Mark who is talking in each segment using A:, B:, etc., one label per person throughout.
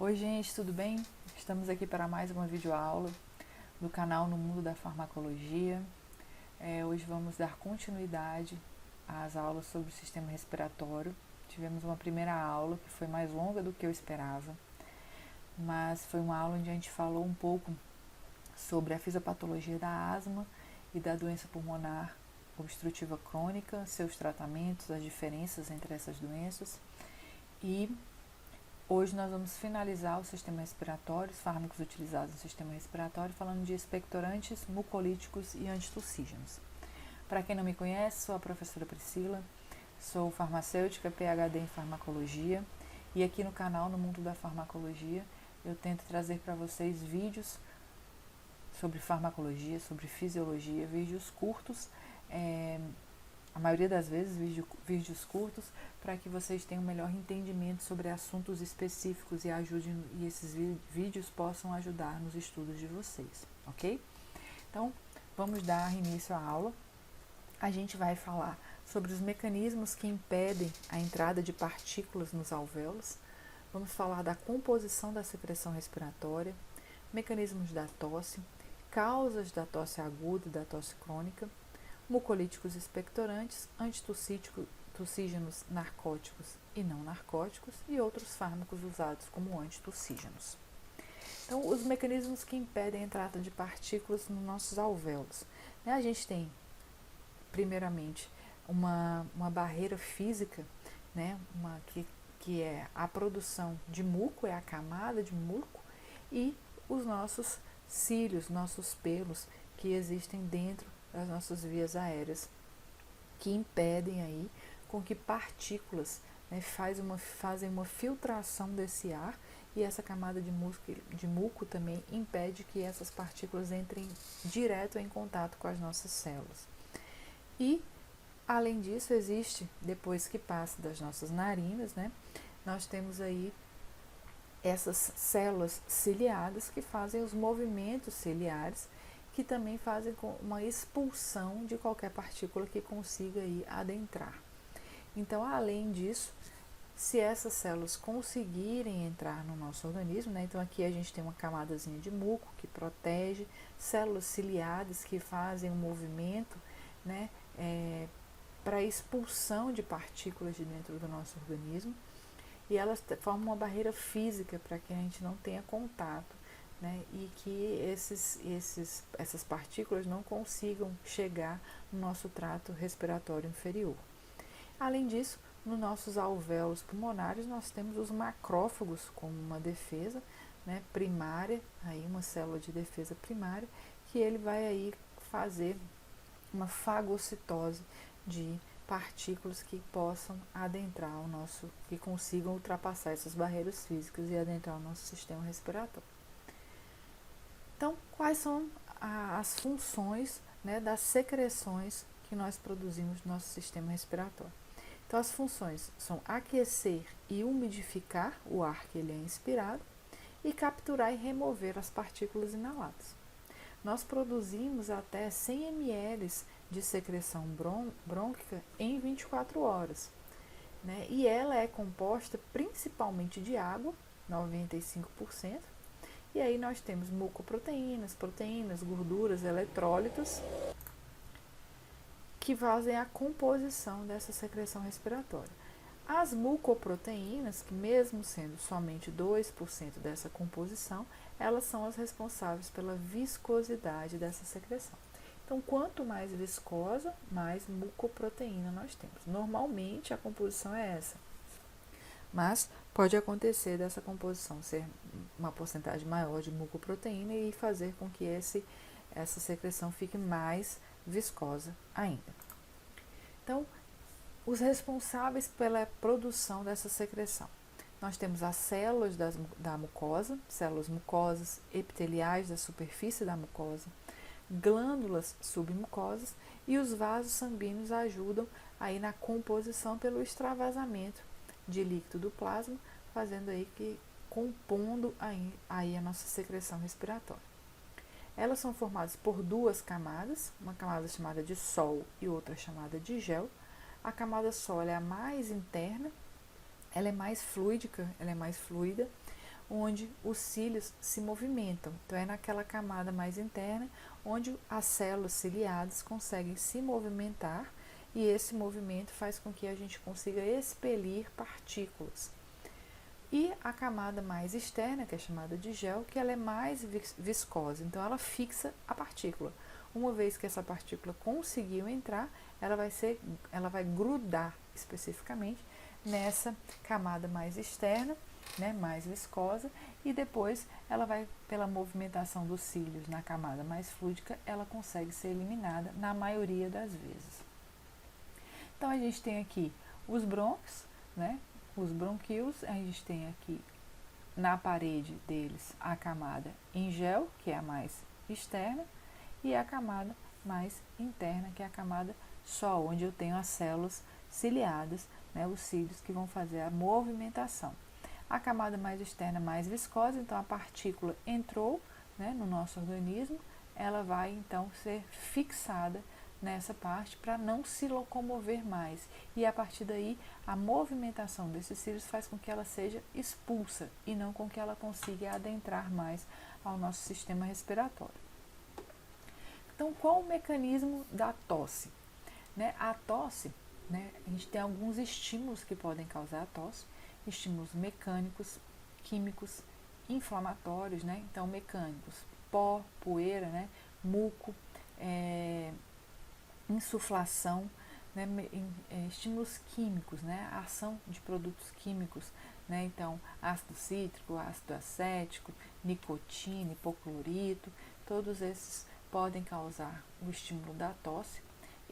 A: Oi gente, tudo bem? Estamos aqui para mais uma videoaula do canal No Mundo da Farmacologia. Hoje vamos dar continuidade às aulas sobre o sistema respiratório. Tivemos uma primeira aula que foi mais longa do que eu esperava, mas foi uma aula onde a gente falou um pouco sobre a fisiopatologia da asma e da doença pulmonar obstrutiva crônica, seus tratamentos, as diferenças entre essas doenças. E hoje nós vamos finalizar o sistema respiratório, os fármacos utilizados no sistema respiratório, falando de expectorantes, mucolíticos e antitussígenos. Para quem não me conhece, sou a professora Priscila, sou farmacêutica, PhD em farmacologia, e aqui no canal No Mundo da Farmacologia eu tento trazer para vocês vídeos sobre farmacologia, sobre fisiologia, vídeos curtos, a maioria das vezes vídeos curtos, para que vocês tenham um melhor entendimento sobre assuntos específicos e esses vídeos possam ajudar nos estudos de vocês, ok? Então, vamos dar início à aula. A gente vai falar sobre os mecanismos que impedem a entrada de partículas nos alvéolos, vamos falar da composição da secreção respiratória, mecanismos da tosse, causas da tosse aguda e da tosse crônica, mucolíticos expectorantes, antitussígenos narcóticos e não narcóticos e outros fármacos usados como antitussígenos. Então, os mecanismos que impedem a entrada de partículas nos nossos alvéolos. A gente tem, primeiramente, uma barreira física, que é a produção de muco, é a camada de muco, e os nossos cílios, nossos pelos que existem dentro das nossas vias aéreas, que impedem aí com que partículas fazem uma filtração desse ar, e essa camada de muco também impede que essas partículas entrem direto em contato com as nossas células. E, além disso, existe, depois que passa das nossas narinas, nós temos aí essas células ciliadas que fazem os movimentos ciliares, que também fazem uma expulsão de qualquer partícula que consiga aí adentrar. Então, além disso, se essas células conseguirem entrar no nosso organismo, então aqui a gente tem uma camadazinha de muco que protege, células ciliadas que fazem um movimento, para expulsão de partículas de dentro do nosso organismo, e elas formam uma barreira física para que a gente não tenha contato, e que essas partículas não consigam chegar no nosso trato respiratório inferior. Além disso, nos nossos alvéolos pulmonares nós temos os macrófagos como uma defesa primária, aí uma célula de defesa primária, que ele vai aí fazer uma fagocitose de partículas que possam adentrar que consigam ultrapassar essas barreiras físicas e adentrar o nosso sistema respiratório. Então, quais são as funções das secreções que nós produzimos no nosso sistema respiratório? Então, as funções são aquecer e umidificar o ar que ele é inspirado e capturar e remover as partículas inaladas. Nós produzimos até 100 ml de secreção brônquica em 24 horas. E ela é composta principalmente de água, 95%, e aí nós temos mucoproteínas, proteínas, gorduras, eletrólitos, que fazem a composição dessa secreção respiratória. As mucoproteínas, que mesmo sendo somente 2% dessa composição, elas são as responsáveis pela viscosidade dessa secreção. Então, quanto mais viscosa, mais mucoproteína nós temos. Normalmente, a composição é essa, mas pode acontecer dessa composição ser uma porcentagem maior de mucoproteína e fazer com que essa secreção fique mais viscosa ainda. Então, os responsáveis pela produção dessa secreção. Nós temos as células da mucosa, células mucosas, epiteliais da superfície da mucosa, glândulas submucosas, e os vasos sanguíneos ajudam aí na composição pelo extravasamento de líquido do plasma, fazendo aí compondo aí a nossa secreção respiratória. Elas são formadas por duas camadas, uma camada chamada de sol e outra chamada de gel. A camada sol é a mais interna, ela é mais fluídica, ela é mais fluida. onde os cílios se movimentam. Então, é naquela camada mais interna, onde as células ciliadas conseguem se movimentar, e esse movimento faz com que a gente consiga expelir partículas. E a camada mais externa, que é chamada de gel, que ela é mais viscosa, então ela fixa a partícula. Uma vez que essa partícula conseguiu entrar, ela vai grudar especificamente nessa camada mais externa, né, mais viscosa, e depois ela vai, pela movimentação dos cílios na camada mais fluídica, ela consegue ser eliminada na maioria das vezes. Então a gente tem aqui os brônquios, né, os bronquíolos, a gente tem aqui na parede deles a camada em gel, que é a mais externa, e a camada mais interna, que é a camada só, onde eu tenho as células ciliadas, né, os cílios que vão fazer a movimentação. A camada mais externa mais viscosa, então a partícula entrou, né, no nosso organismo, ela vai então ser fixada nessa parte para não se locomover mais. E a partir daí, a movimentação desses cílios faz com que ela seja expulsa e não com que ela consiga adentrar mais ao nosso sistema respiratório. Então, qual o mecanismo da tosse? Né? A tosse, né, a gente tem alguns estímulos que podem causar a tosse, estímulos mecânicos, químicos, inflamatórios, né? Então, mecânicos, pó, poeira, né, muco, insuflação, né, estímulos químicos, né, a ação de produtos químicos, né, então ácido cítrico, ácido acético, nicotina, hipoclorito, todos esses podem causar o estímulo da tosse,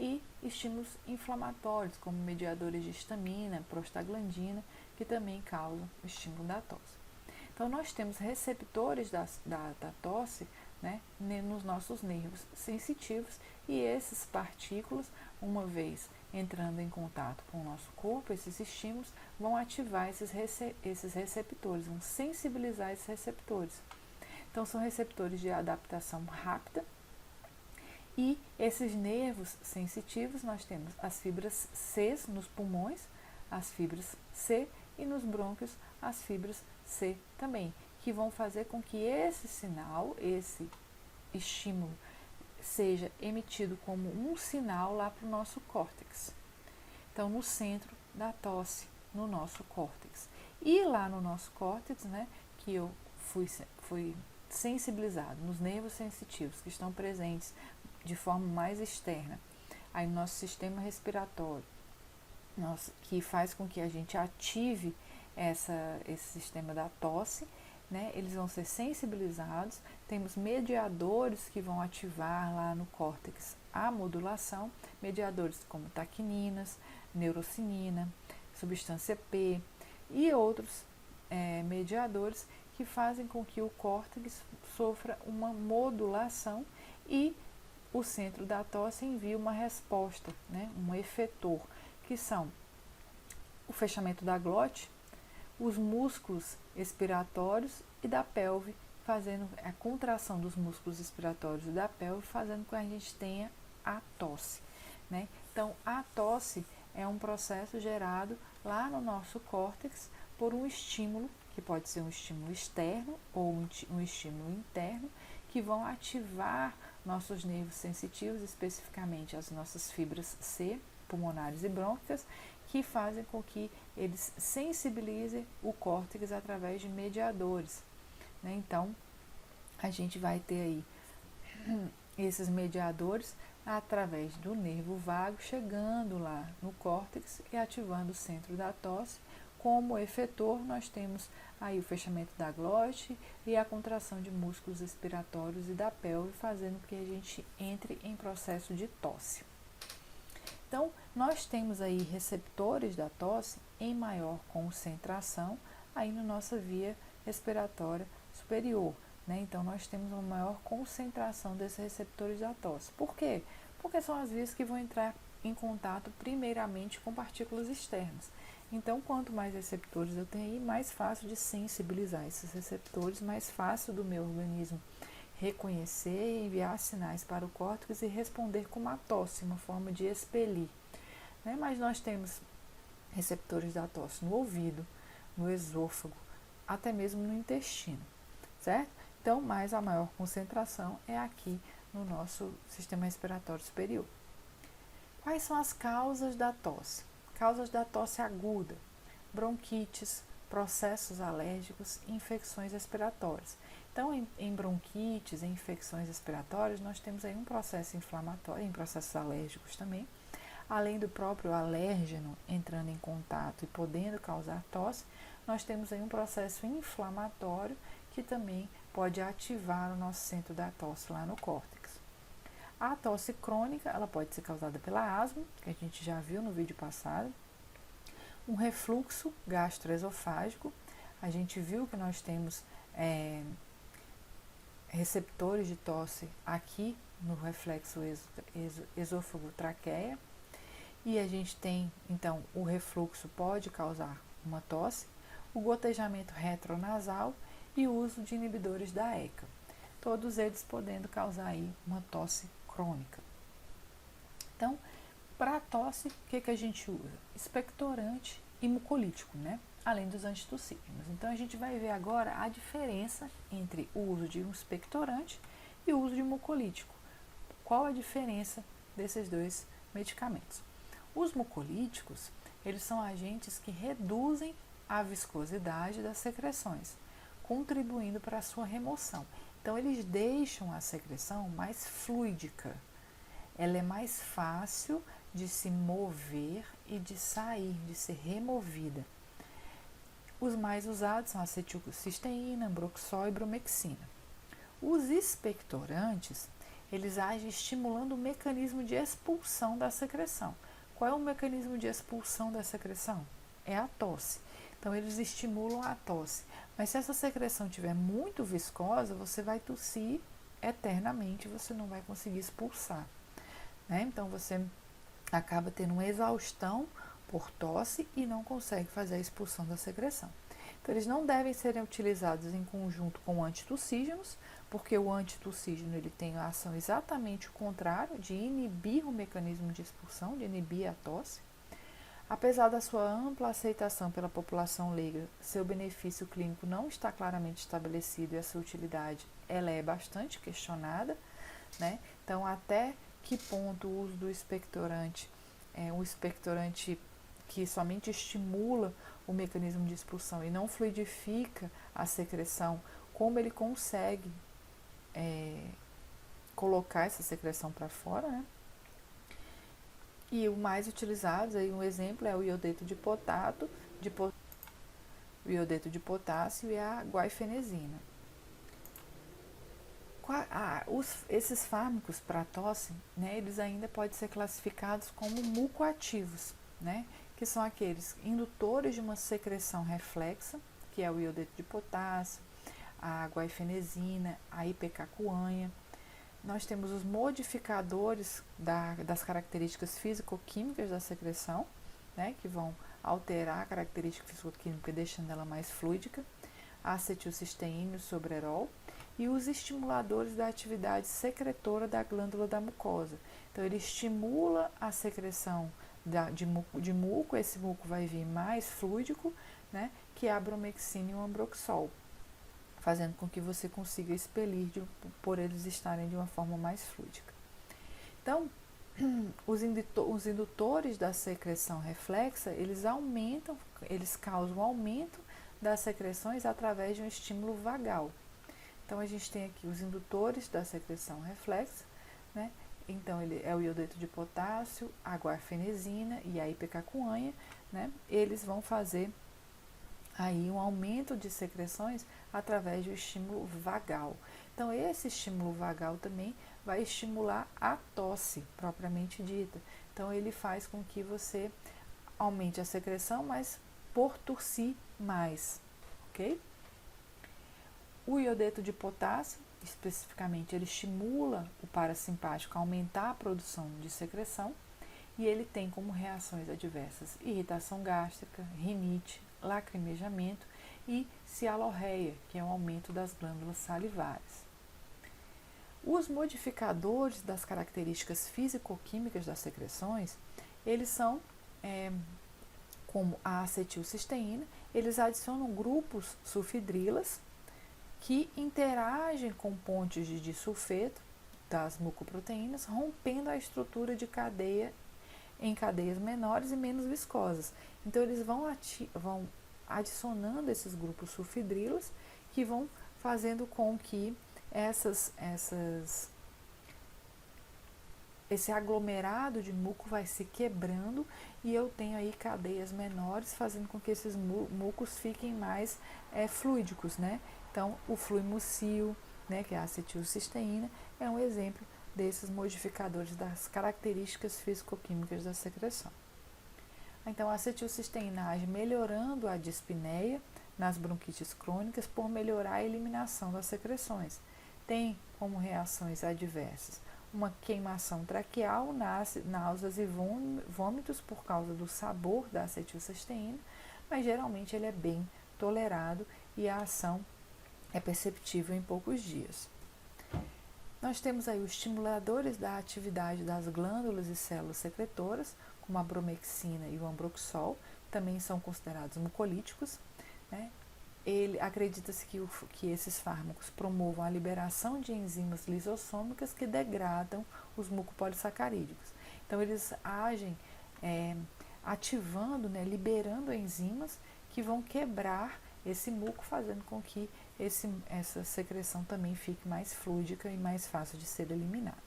A: e estímulos inflamatórios, como mediadores de histamina, prostaglandina, que também causam o estímulo da tosse. Então, nós temos receptores da tosse, né, nos nossos nervos sensitivos, e essas partículas, uma vez entrando em contato com o nosso corpo, esses estímulos vão ativar esses receptores, vão sensibilizar esses receptores. Então, são receptores de adaptação rápida, e esses nervos sensitivos, nós temos as fibras C nos pulmões, as fibras C, e nos brônquios as fibras C também, que vão fazer com que esse sinal, esse estímulo, seja emitido como um sinal lá para o nosso córtex. Então, no centro da tosse, no nosso córtex. E lá no nosso córtex, né, que eu fui sensibilizado nos nervos sensitivos que estão presentes de forma mais externa, aí no nosso sistema respiratório, que faz com que a gente ative esse sistema da tosse, né? Eles vão ser sensibilizados, temos mediadores que vão ativar lá no córtex a modulação, mediadores como taquininas, neurocinina, substância P e outros mediadores que fazem com que o córtex sofra uma modulação e o centro da tosse envia uma resposta, né? Um efetor, que são o fechamento da glote, os músculos expiratórios e da pelve, fazendo a contração dos músculos expiratórios e da pelve, fazendo com que a gente tenha a tosse, né? Então, a tosse é um processo gerado lá no nosso córtex por um estímulo, que pode ser um estímulo externo ou um estímulo interno, que vão ativar nossos nervos sensitivos, especificamente as nossas fibras C, pulmonares e brônquicas, que fazem com que eles sensibilizem o córtex através de mediadores, né? Então, a gente vai ter aí esses mediadores através do nervo vago chegando lá no córtex e ativando o centro da tosse. Como efetor, nós temos aí o fechamento da glote e a contração de músculos expiratórios e da pelve, fazendo com que a gente entre em processo de tosse. Então, nós temos aí receptores da tosse em maior concentração aí na nossa via respiratória superior, né? Então, nós temos uma maior concentração desses receptores da tosse. Por quê? Porque são as vias que vão entrar em contato primeiramente com partículas externas. Então, quanto mais receptores eu tenho aí, mais fácil de sensibilizar esses receptores, mais fácil do meu organismo reconhecer e enviar sinais para o córtex e responder com uma tosse, uma forma de expelir, né? Mas nós temos receptores da tosse no ouvido, no esôfago, até mesmo no intestino, certo? Então, mas a maior concentração é aqui no nosso sistema respiratório superior. Quais são as causas da tosse? Causas da tosse aguda: bronquites, processos alérgicos e infecções respiratórias. Então, em bronquites, em infecções respiratórias, nós temos aí um processo inflamatório, em processos alérgicos também, além do próprio alérgeno entrando em contato e podendo causar tosse, nós temos aí um processo inflamatório que também pode ativar o nosso centro da tosse lá no córtex. A tosse crônica, ela pode ser causada pela asma, que a gente já viu no vídeo passado, um refluxo gastroesofágico, a gente viu que nós temos receptores de tosse aqui no reflexo esôfago-traqueia, e a gente tem, então, o refluxo pode causar uma tosse, o gotejamento retronasal e o uso de inibidores da ECA, todos eles podendo causar aí uma tosse crônica. Então, para a tosse, o que a gente usa? Expectorante e mucolítico, né? Além dos antitussígenos. Então, a gente vai ver agora a diferença entre o uso de um expectorante e o uso de mucolítico. Qual a diferença desses dois medicamentos? Os mucolíticos, eles são agentes que reduzem a viscosidade das secreções, contribuindo para a sua remoção. Então, eles deixam a secreção mais fluídica. Ela é mais fácil de se mover e de sair, de ser removida. Os mais usados são acetilcisteína, Ambroxol e bromexina. Os expectorantes, eles agem estimulando o mecanismo de expulsão da secreção. Qual é o mecanismo de expulsão da secreção? É a tosse. Então, eles estimulam a tosse. Mas se essa secreção estiver muito viscosa, você vai tossir eternamente, você não vai conseguir expulsar, né? Então, você acaba tendo uma exaustão por tosse e não consegue fazer a expulsão da secreção. Então, eles não devem ser utilizados em conjunto com antitussígenos, porque o antitussígeno ele tem a ação exatamente o contrário, de inibir o mecanismo de expulsão, de inibir a tosse. Apesar da sua ampla aceitação pela população leiga, seu benefício clínico não está claramente estabelecido e a sua utilidade ela é bastante questionada, né? Então, até que ponto o uso do expectorante é um expectorante que somente estimula o mecanismo de expulsão e não fluidifica a secreção, como ele consegue colocar essa secreção para fora, né? E o mais utilizado, aí um exemplo é o iodeto de potássio, o iodeto de potássio e a guaifenesina. Esses fármacos para tosse, né, eles ainda podem ser classificados como mucoativos, né, que são aqueles indutores de uma secreção reflexa, que é o iodeto de potássio, a guaifenesina, a ipecacuanha. Nós temos os modificadores das características físico-químicas da secreção, né, que vão alterar a característica físico-química, deixando ela mais fluídica, a acetilcisteína e o sobrerol, e os estimuladores da atividade secretora da glândula da mucosa. Então, ele estimula a secreção de muco, esse muco vai vir mais fluídico, né, que é a bromexina e o ambroxol, fazendo com que você consiga expelir por eles estarem de uma forma mais fluídica. Então, os indutores da secreção reflexa, eles causam aumento das secreções através de um estímulo vagal. Então, a gente tem aqui os indutores da secreção reflexa, né? Então, ele é o iodeto de potássio, a guaifenesina e a ipecacuanha, né? Eles vão fazer aí um aumento de secreções através do estímulo vagal. Então, esse estímulo vagal também vai estimular a tosse propriamente dita. Então, ele faz com que você aumente a secreção, mas por tossir mais, ok? O iodeto de potássio, especificamente, ele estimula o parasimpático a aumentar a produção de secreção e ele tem como reações adversas irritação gástrica, rinite, lacrimejamento e cialorreia, que é um aumento das glândulas salivares. Os modificadores das características físico-químicas das secreções, eles são como a acetilcisteína, eles adicionam grupos sulfidrilas que interagem com pontes de disulfeto das mucoproteínas, rompendo a estrutura de cadeia em cadeias menores e menos viscosas. Então, eles vão adicionando esses grupos sulfidrilas que vão fazendo com que esse aglomerado de muco vai se quebrando e eu tenho aí cadeias menores, fazendo com que esses mucos fiquem mais fluídicos, né? Então, o fluimucil, né, que é a acetilcisteína, é um exemplo desses modificadores das características físico-químicas da secreção. Então, a acetilcisteína age melhorando a dispneia nas bronquites crônicas por melhorar a eliminação das secreções. Tem como reações adversas uma queimação traqueal, náuseas e vômitos por causa do sabor da acetilcisteína, mas geralmente ele é bem tolerado e a ação é perceptível em poucos dias. Nós temos aí os estimuladores da atividade das glândulas e células secretoras, como a bromexina e o ambroxol, também são considerados mucolíticos, né? Acredita-se que esses fármacos promovam a liberação de enzimas lisossômicas que degradam os mucopolissacarídicos. Então, eles agem ativando, né, liberando enzimas que vão quebrar esse muco, fazendo com que essa secreção também fique mais fluídica e mais fácil de ser eliminada.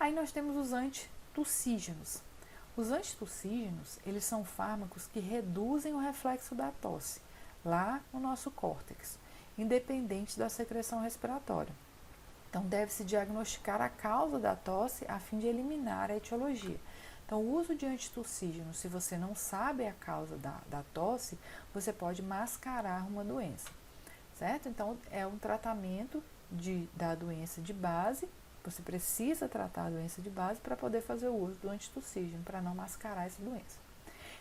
A: Aí nós temos os antitussígenos. Os antitussígenos, eles são fármacos que reduzem o reflexo da tosse, lá no nosso córtex, independente da secreção respiratória. Então, deve-se diagnosticar a causa da tosse a fim de eliminar a etiologia. Então, o uso de antitussígenos, se você não sabe a causa da tosse, você pode mascarar uma doença, certo? Então, é um tratamento da doença de base. Você precisa tratar a doença de base para poder fazer o uso do antitussígeno, para não mascarar essa doença.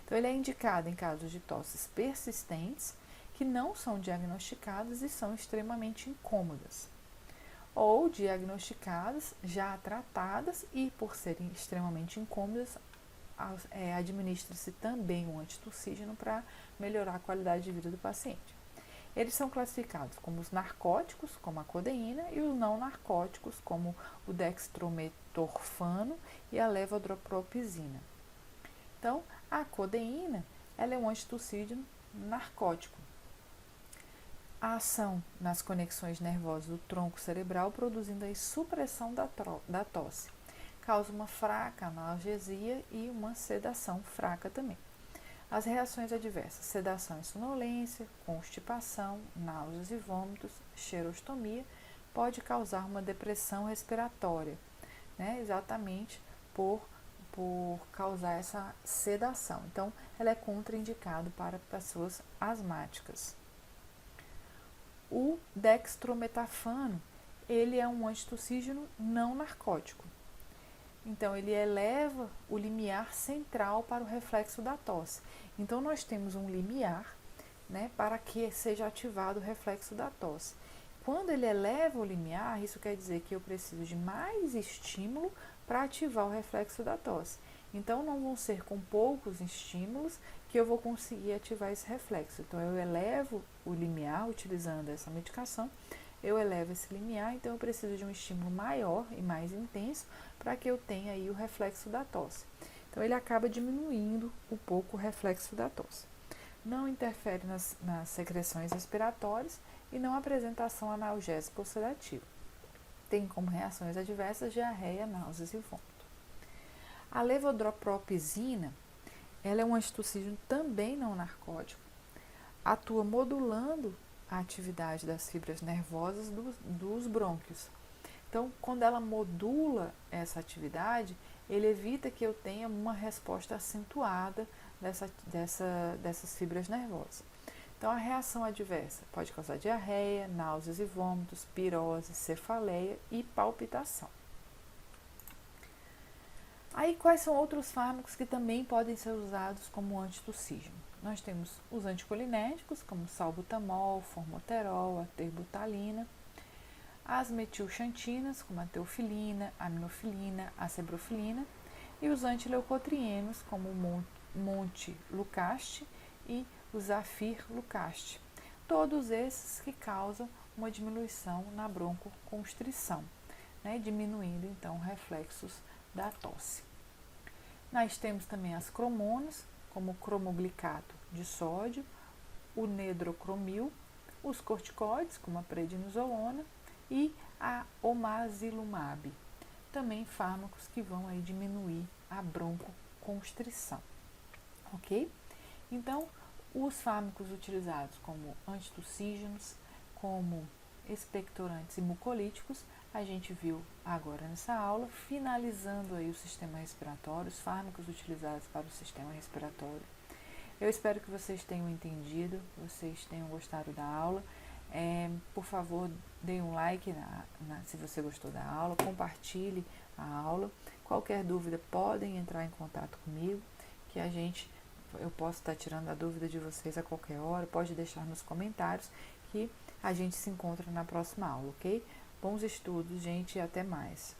A: Então, ele é indicado em casos de tosses persistentes, que não são diagnosticadas e são extremamente incômodas, ou diagnosticadas, já tratadas e, por serem extremamente incômodas, administra-se também um antitussígeno para melhorar a qualidade de vida do paciente. Eles são classificados como os narcóticos, como a codeína, e os não narcóticos, como o dextrometorfano e a levodoropropizina. Então, a codeína, ela é um antitussígeno narcótico. A ação nas conexões nervosas do tronco cerebral, produzindo a supressão da tosse. Causa uma fraca analgesia e uma sedação fraca também. As reações adversas: sedação e sonolência, constipação, náuseas e vômitos, xerostomia, pode causar uma depressão respiratória, né? Exatamente por causar essa sedação. Então, ela é contraindicado para pessoas asmáticas. O dextrometafano, ele é um antitussígeno não narcótico. Então, ele eleva o limiar central para o reflexo da tosse. Então, nós temos um limiar, né, para que seja ativado o reflexo da tosse. Quando ele eleva o limiar, isso quer dizer que eu preciso de mais estímulo para ativar o reflexo da tosse. Então, não vão ser com poucos estímulos que eu vou conseguir ativar esse reflexo. Então, eu elevo o limiar utilizando essa medicação, eu elevo esse limiar, então eu preciso de um estímulo maior e mais intenso para que eu tenha aí o reflexo da tosse. Então, ele acaba diminuindo um pouco o reflexo da tosse. Não interfere nas secreções respiratórias e não apresenta ação analgésica ou sedativa. Tem como reações adversas diarreia, náuseas e vômito. A levodoropropizina, ela é um antitussígeno também não narcótico, atua modulando a atividade das fibras nervosas dos brônquios. Então, quando ela modula essa atividade, ele evita que eu tenha uma resposta acentuada dessas fibras nervosas. Então, a reação adversa pode causar diarreia, náuseas e vômitos, pirose, cefaleia e palpitação. Aí, quais são outros fármacos que também podem ser usados como antitussígeno? Nós temos os anticolinérgicos, como salbutamol, formoterol, a terbutalina, as metilxantinas, como a teofilina, a aminofilina, a cebrofilina, e os antileucotrienos, como o montelukast e o Zafir Lucasti. Todos esses que causam uma diminuição na broncoconstrição, né, diminuindo então reflexos da tosse. Nós temos também as cromonas, como o cromoglicato de sódio, o nedrocromil, os corticoides, como a prednisolona, e a omazilumab, também fármacos que vão aí diminuir a broncoconstrição, ok? Então, os fármacos utilizados como antitussígenos, como expectorantes e mucolíticos, a gente viu agora nessa aula, finalizando aí o sistema respiratório, os fármacos utilizados para o sistema respiratório. Eu espero que vocês tenham entendido, vocês tenham gostado da aula. Por favor, dê um like se você gostou da aula, compartilhe a aula. Qualquer dúvida, podem entrar em contato comigo, que eu posso estar tirando a dúvida de vocês a qualquer hora, pode deixar nos comentários que a gente se encontra na próxima aula, ok? Bons estudos, gente, e até mais.